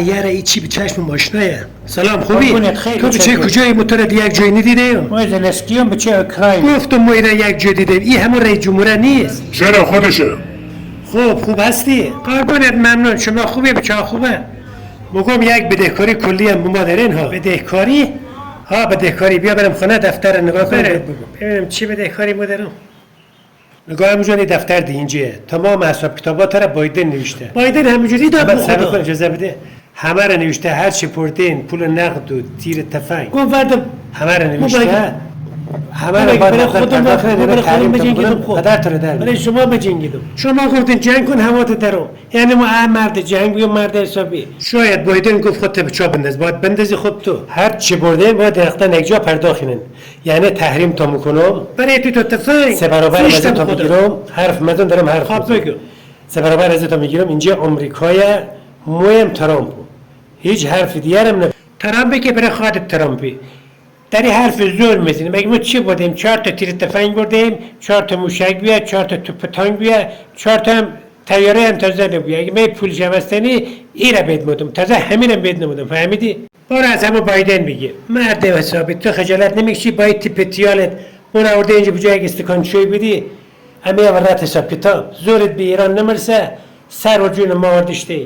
یاره ای چی به چشم ماشنایه. سلام خوبی؟ قربونت، خیلی تو به چه چکر. کجای موتور یک جای ندیدیم؟ ما زلسکیون به چه اوکراین. گفتم ما اینا یک جای دیدیم. این همون رئیس جمهوره نیست. چرا خودشه؟ خوب هستی؟ قربونت ممنون. شما خوبه بچه خوبه؟ میگم یک بدهکاری کلی هم ما دارین ها. بدهکاری؟ ها بدهکاری بیا برم خونه دفتر نگاه کنم بگم. ببینم چی بدهکاری ما دارم. نگاه همونجوری دفتر دی اینجا تمام حساب کتابات را بایدن نوشته. بایدن همونجوری داد به خدا. کن اجازه بده. همه را نوشته هر چی پردین پول نقد و تیر تفنگ. گفت فرد همه را نوشته. همه را برای خودم برای خودم بجنگیدم خود. پدر تو در برای شما بجنگیدم. شما گفتین جنگ کن هوا درو. یعنی ما مرد جنگ و مرد حسابی. شاید بایدن گفت خودت به چا بنداز. باید بندازی خود تو. هر چی بردین باید درختن یک جا پرداخینن. یعنی تحریم تا میکنم. برای تو تفنگ. سه برابر از تو میگیرم. حرف مدن دارم حرف. خب بگو. سه برابر از تو میگیرم. اینجا آمریکای مویم ترامپ. هیچ حرف دیگرم نه. ترامپی که برای خودت ترامپی. در این حرف زور میزنیم. مگه ما چی بودیم؟ 4 تا تیر تفنگ بردیم، 4 تا موشک بیا، 4 تا توپ تانک بیا، 4 تا هم طیاره هم تازه نبیا. اگه من پول جمعستنی این را بید مودم. تازه همین هم بید نمودم. فهمیدی؟ برو از همه بایدن بگی. مرد حسابی تو خجالت نمیکشی باید تیپ تیالت اون آورده اینجا بجای یک استکان چای بدی. همه ورات حساب کتاب. زورت به ایران نمرسه. سر و جون ما وردشته.